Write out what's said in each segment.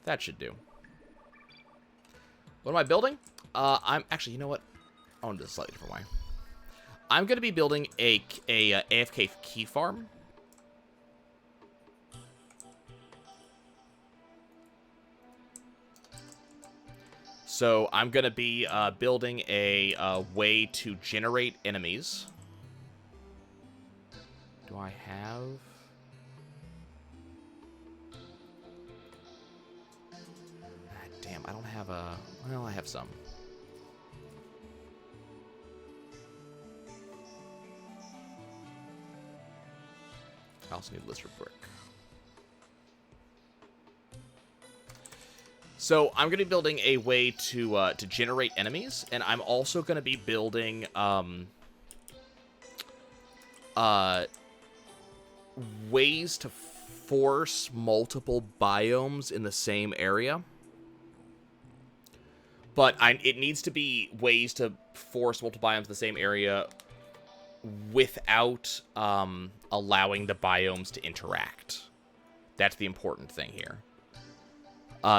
That should do. What am I building? I'm actually, you know what? I want to do this slightly different way. I'm going to be building a AFK key farm. So I'm going to be building a way to generate enemies. Do I have... Damn, I don't have a... Well, I have some. I also need lizard brick. So I'm going to be building a way to generate enemies, and I'm also going to be building ways to force multiple biomes in the same area. But it needs to be ways to force multiple biomes in the same area without allowing the biomes to interact. That's the important thing here.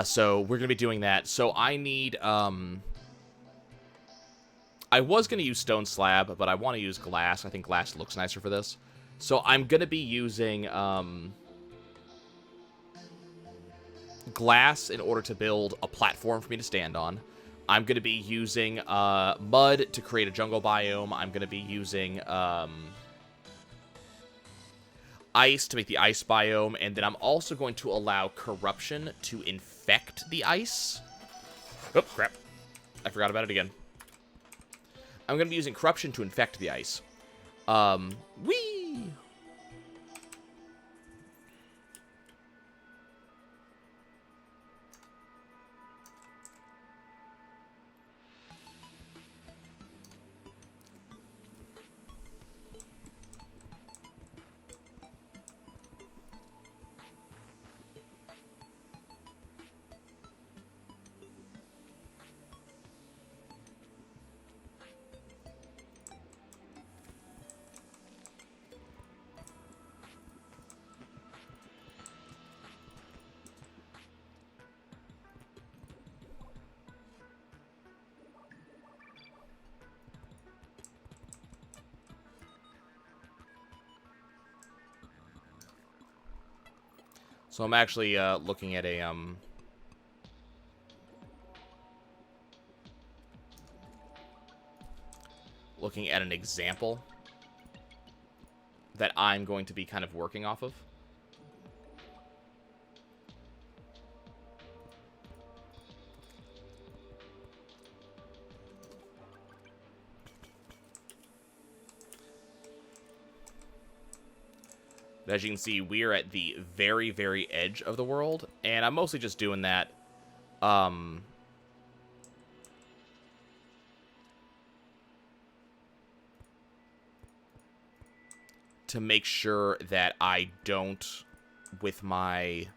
So we're going to be doing that. So I need... I was going to use stone slab, but I want to use glass. I think glass looks nicer for this. So I'm going to be using glass in order to build a platform for me to stand on. I'm going to be using mud to create a jungle biome. I'm going to be using ice to make the ice biome. And then I'm also going to allow corruption to infect the ice. Oh, crap. I forgot about it again. I'm going to be using corruption to infect the ice. Whee! So I'm actually looking at a looking at an example that I'm going to be kind of working off of. As you can see, we're at the very, very edge of the world, and I'm mostly just doing that to make sure that I don't, with my...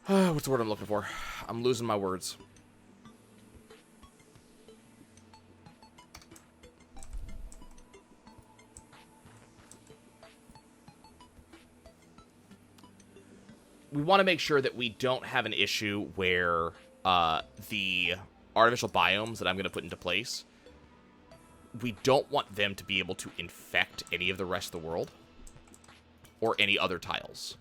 what's the word I'm looking for? I'm losing my words. We want to make sure that we don't have an issue where the artificial biomes that I'm going to put into place, we don't want them to be able to infect any of the rest of the world or any other tiles.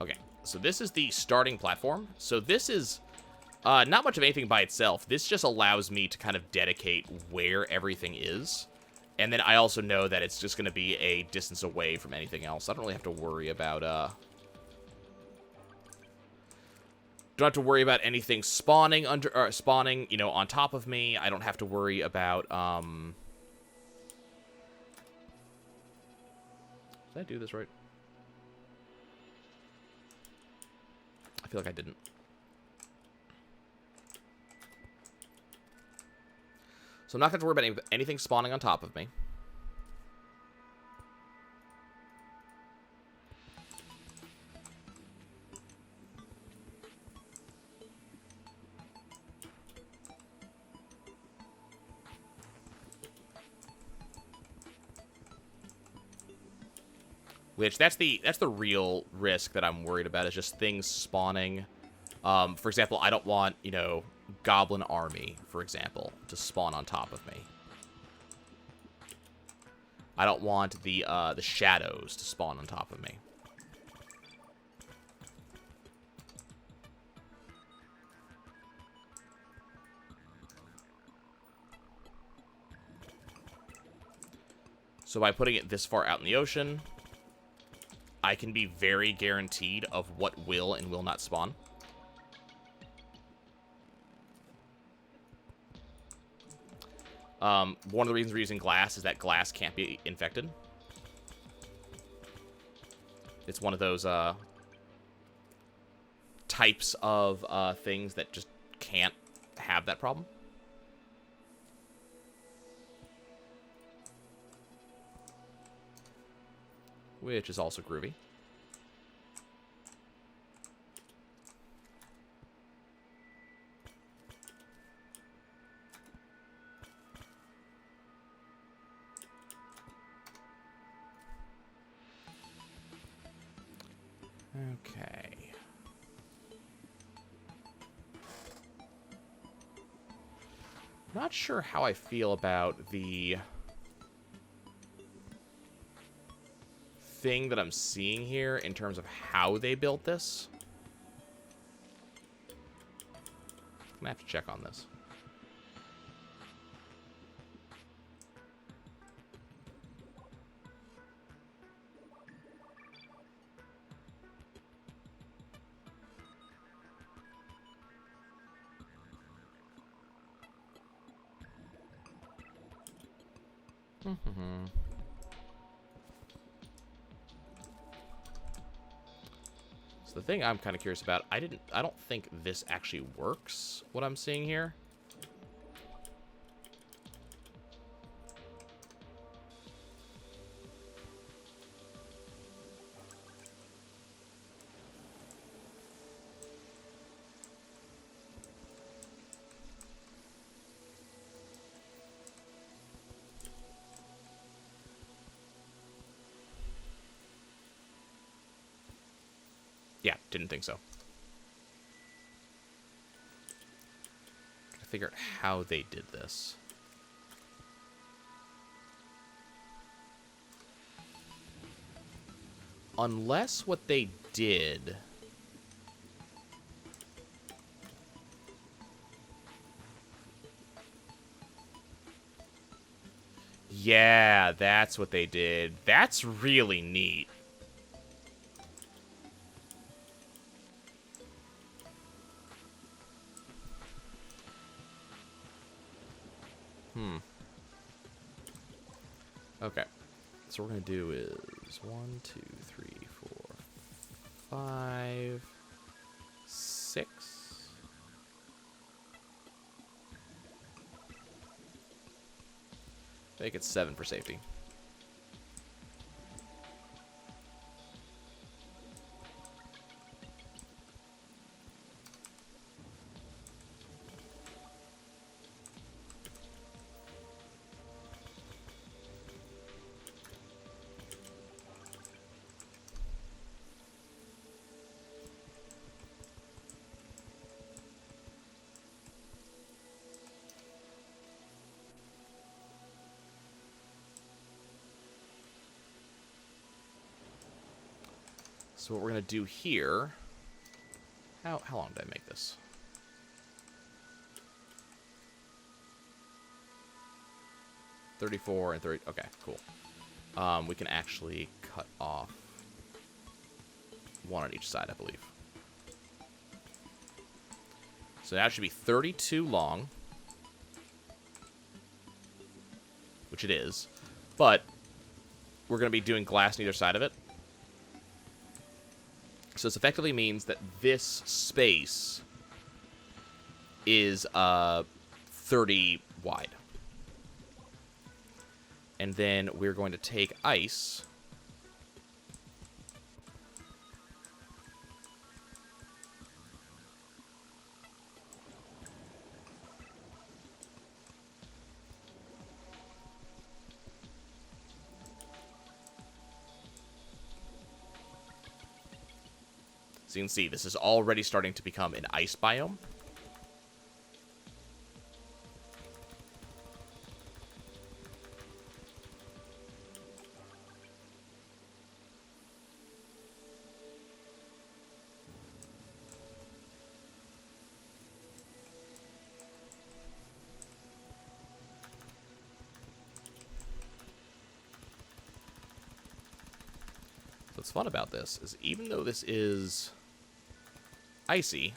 Okay, so this is the starting platform. So this is not much of anything by itself. This just allows me to kind of dedicate where everything is. And then I also know that it's just going to be a distance away from anything else. I don't really have to worry about... don't have to worry about anything spawning under... or spawning, you know, on top of me. I don't have to worry about... Did I do this right? I feel like I didn't. So I'm not going to worry about anything spawning on top of me. Which, that's the real risk that I'm worried about, is just things spawning. For example, I don't want, you know, Goblin Army, for example, to spawn on top of me. I don't want the shadows to spawn on top of me. So by putting it this far out in the ocean, I can be very guaranteed of what will and will not spawn. One of the reasons we're using glass is that glass can't be infected. It's one of those types of things that just can't have that problem. Which is also groovy. Okay. Not sure how I feel about the thing that I'm seeing here in terms of how they built this. I'm gonna have to check on this. So the thing I'm kind of curious about, I don't think this actually works, what I'm seeing here. Yeah, didn't think so. Trying to figure out how they did this. Unless what they did... Yeah, that's what they did. That's really neat. Okay. So what we're going to do is 1, 2, 3, 4, 5, 6. Make it 7 for safety. So what we're going to do here... How long did I make this? $34 and 30... Okay, cool. We can actually cut off one on each side, I believe. So now it should be 32 long. Which it is. But we're going to be doing glass on either side of it. So this effectively means that this space is 30 wide. And then we're going to take ice. So you can see this is already starting to become an ice biome. What's fun about this is even though this is icy,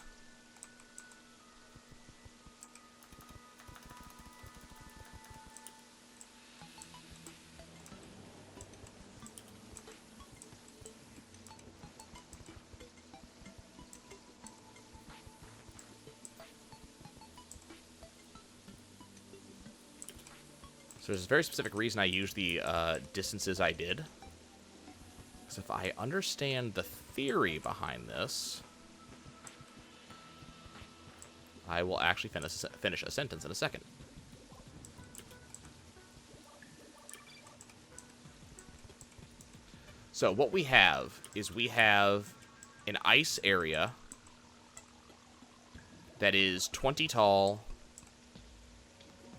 so there's a very specific reason I used the distances I did. Because if I understand the theory behind this, I will actually finish a sentence in a second. So what we have is we have an ice area that is 20 tall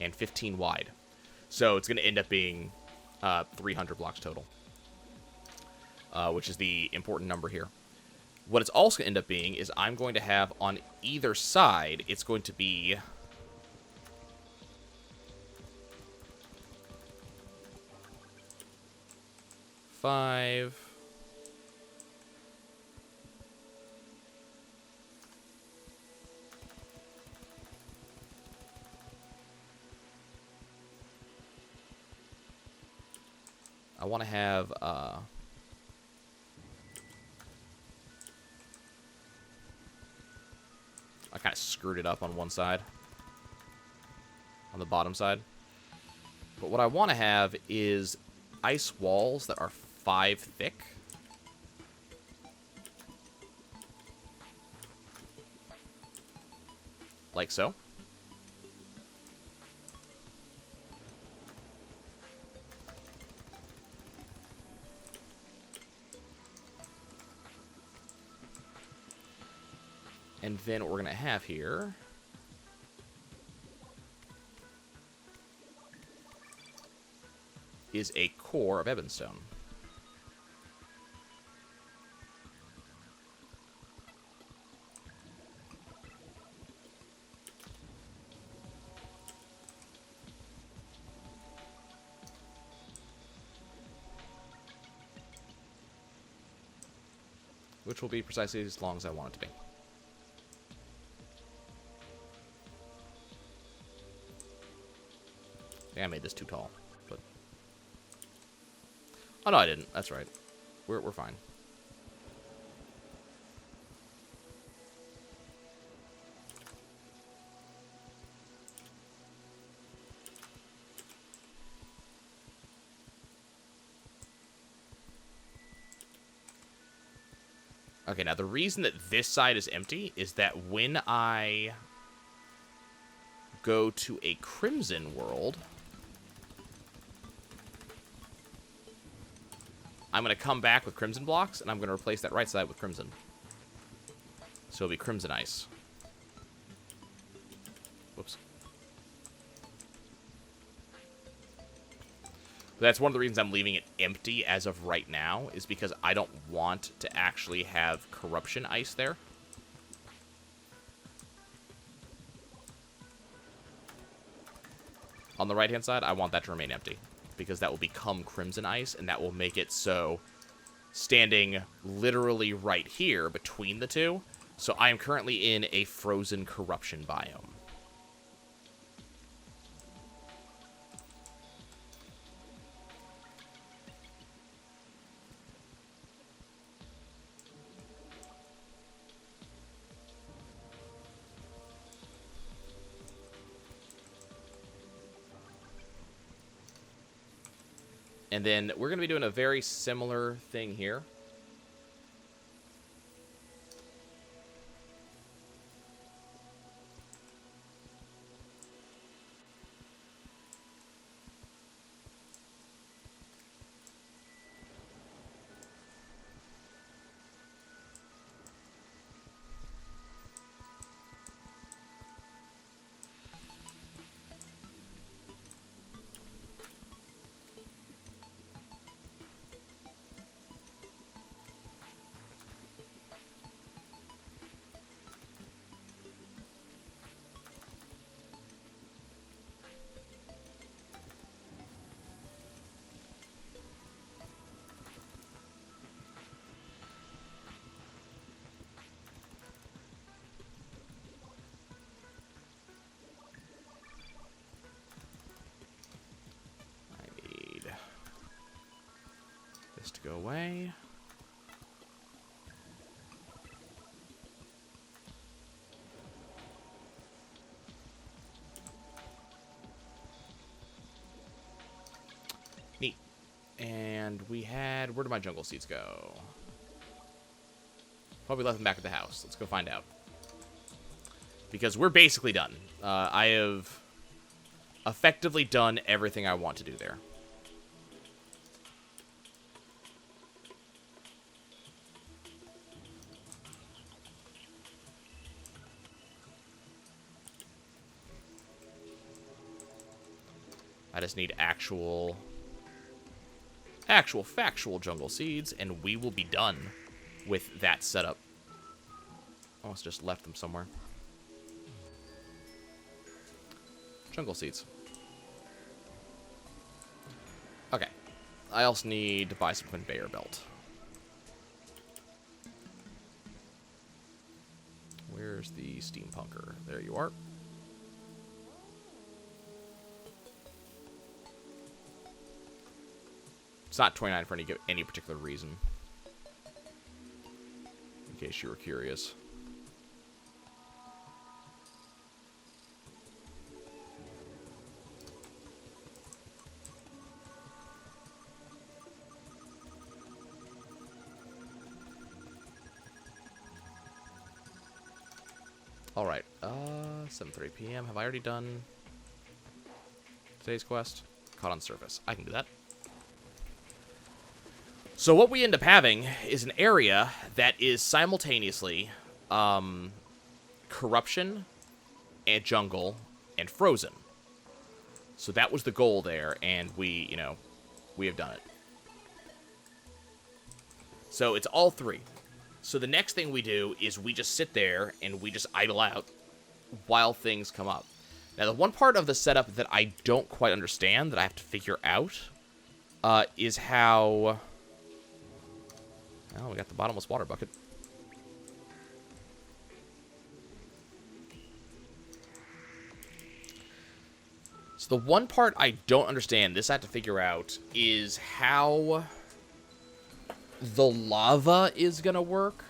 and 15 wide. So it's going to end up being 300 blocks total, which is the important number here. What it's also going to end up being is I'm going to have on either side, it's going to be five. I want to have I kind of screwed it up on one side, on the bottom side. But what I want to have is ice walls that are 5 thick. Like so. And then what we're going to have here is a core of ebonstone. Which will be precisely as long as I want it to be. I think I made this too tall, but... Oh, no, I didn't. That's right. We're fine. Okay, now the reason that this side is empty is that when I go to a crimson world, I'm going to come back with crimson blocks, and I'm going to replace that right side with crimson. So it'll be crimson ice. Whoops. But that's one of the reasons I'm leaving it empty as of right now, is because I don't want to actually have corruption ice there. On the right-hand side, I want that to remain empty, because that will become crimson ice, and that will make it so standing literally right here between the two. So I am currently in a frozen corruption biome. And then we're going to be doing a very similar thing here. this to go away. Neat. And we had... Where did my jungle seeds go? Probably left them back at the house. Let's go find out. Because we're basically done. I have effectively done everything I want to do there. I just need actual factual jungle seeds, and we will be done with that setup. Almost just left them somewhere. Jungle seeds. Okay. I also need to buy some conveyor belt. Where's the steampunker? There you are. It's not 29 for any particular reason. In case you were curious. Alright, 7:30 p.m. Have I already done today's quest? Caught on surface. I can do that. So what we end up having is an area that is simultaneously corruption and jungle and frozen. So that was the goal there, and we have done it. So it's all three. So the next thing we do is we just sit there and we just idle out while things come up. Now, the one part of the setup that I don't quite understand, that I have to figure out, is how... Oh, we got the bottomless water bucket. So the one part I don't understand, this I have to figure out, is how the lava is going to work.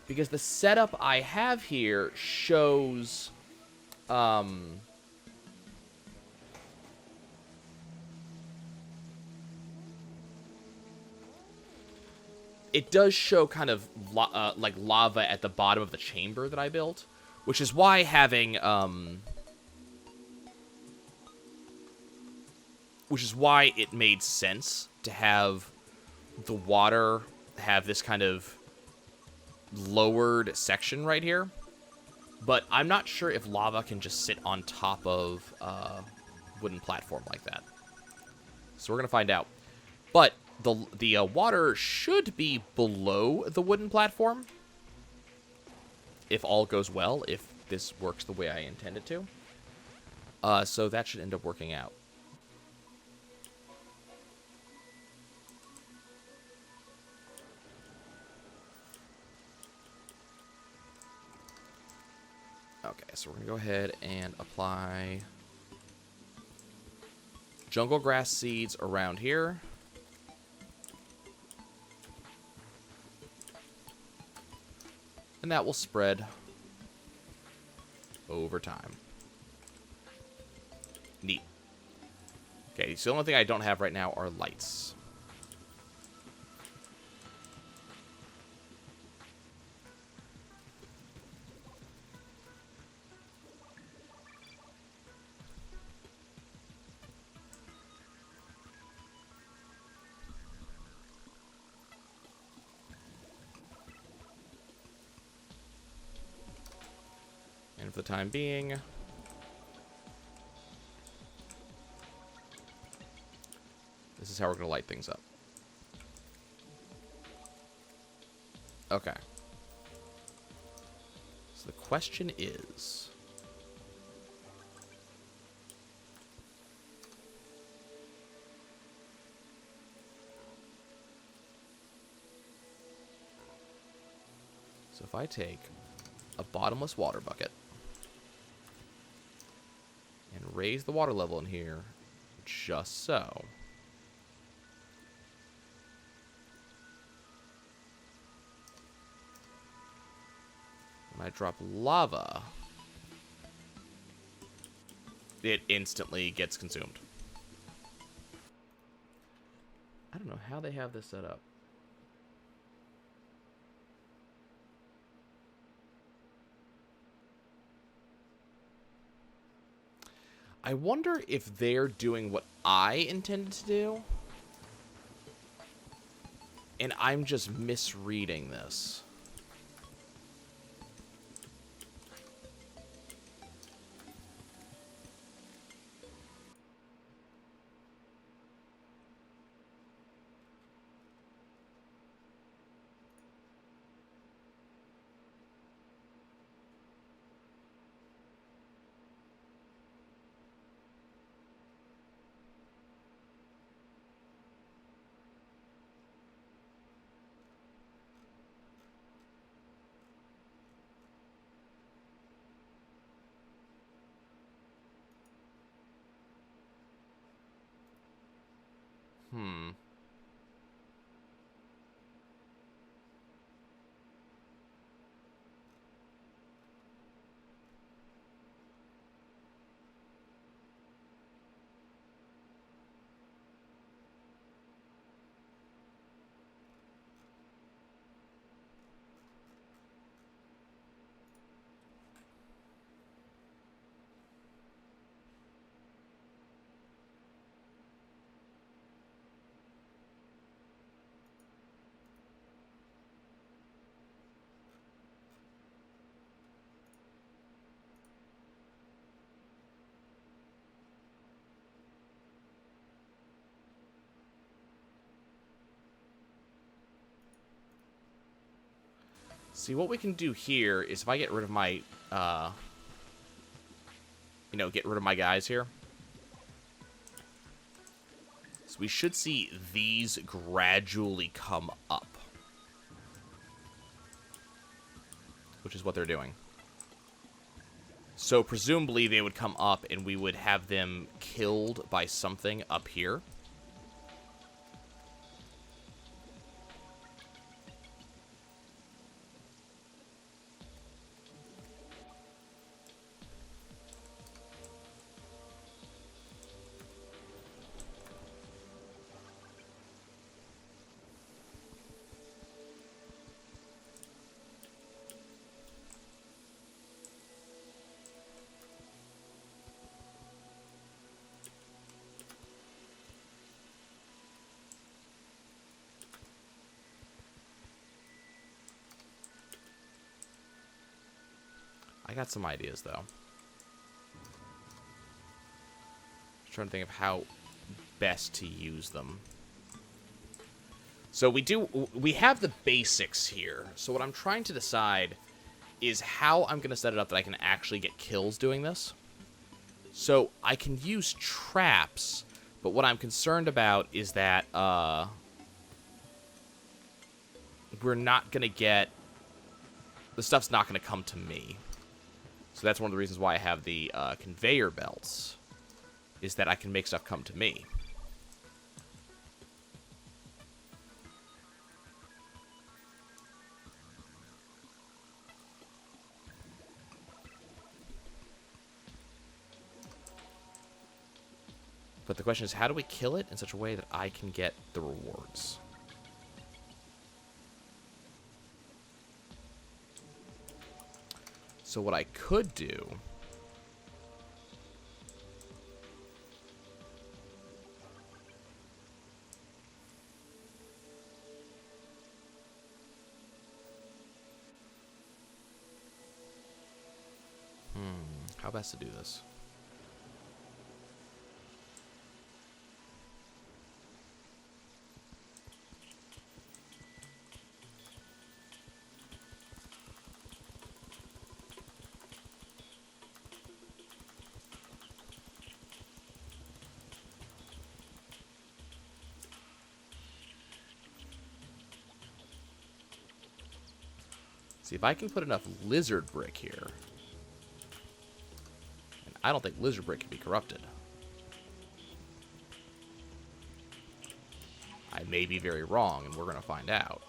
Because the setup I have here shows... it does show kind of like lava at the bottom of the chamber that I built, which is why having which is why it made sense to have the water have this kind of lowered section right here. But I'm not sure if lava can just sit on top of a wooden platform like that. So we're gonna find out. But the water should be below the wooden platform, if all goes well, if this works the way I intend it to. So that should end up working out. Okay, so we're going to go ahead and apply jungle grass seeds around here. And that will spread over time. Neat. Okay, so the only thing I don't have right now are lights. And for the time being, this is how we're going to light things up. Okay. So the question is... So if I take a bottomless water bucket and raise the water level in here just so, When I drop lava, it instantly gets consumed. I don't know how they have this set up. I wonder if they're doing what I intended to do, and I'm just misreading this. See, what we can do here is if I get rid of my, get rid of my guys here. So we should see these gradually come up. Which is what they're doing. So presumably they would come up and we would have them killed by something up here. I got some ideas, though. Just trying to think of how best to use them. So we have the basics here. So what I'm trying to decide is how I'm going to set it up that I can actually get kills doing this. So I can use traps, but what I'm concerned about is that we're not going to get... The stuff's not going to come to me. So that's one of the reasons why I have the conveyor belts, is that I can make stuff come to me. But the question is, how do we kill it in such a way that I can get the rewards? So what I could do... How best to do this? See, if I can put enough lizard brick here... And I don't think lizard brick can be corrupted. I may be very wrong, and we're going to find out.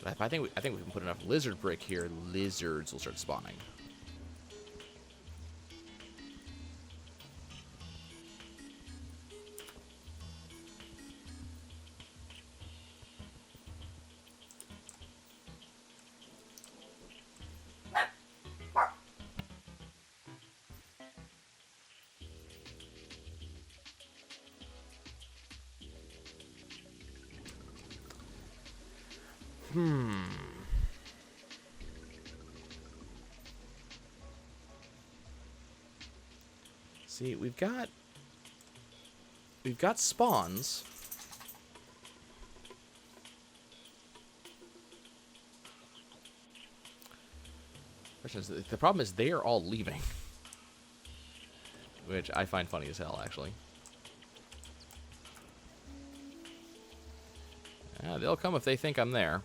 But I think we can put enough lizard brick here. Lizards will start spawning. See, we've got spawns. The problem is they are all leaving, which I find funny as hell, actually. They'll come if they think I'm there.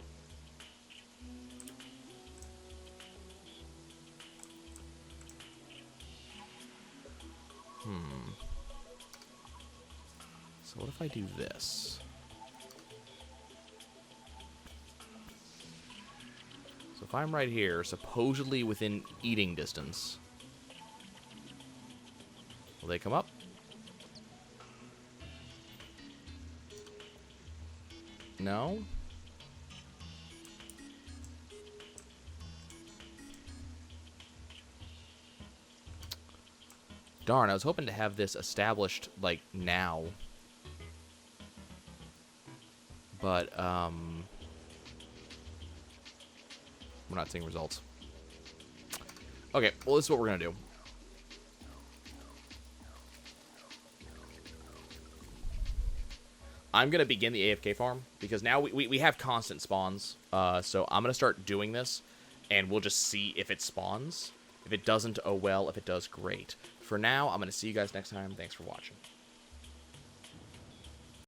So what if I do this? So if I'm right here, supposedly within eating distance, will they come up? No? Darn, I was hoping to have this established, like, now. But, we're not seeing results. Okay, well, this is what we're going to do. I'm going to begin the AFK farm, because now we have constant spawns. So I'm going to start doing this, and we'll just see if it spawns. If it doesn't, oh well. If it does, great. For now, I'm going to see you guys next time. Thanks for watching.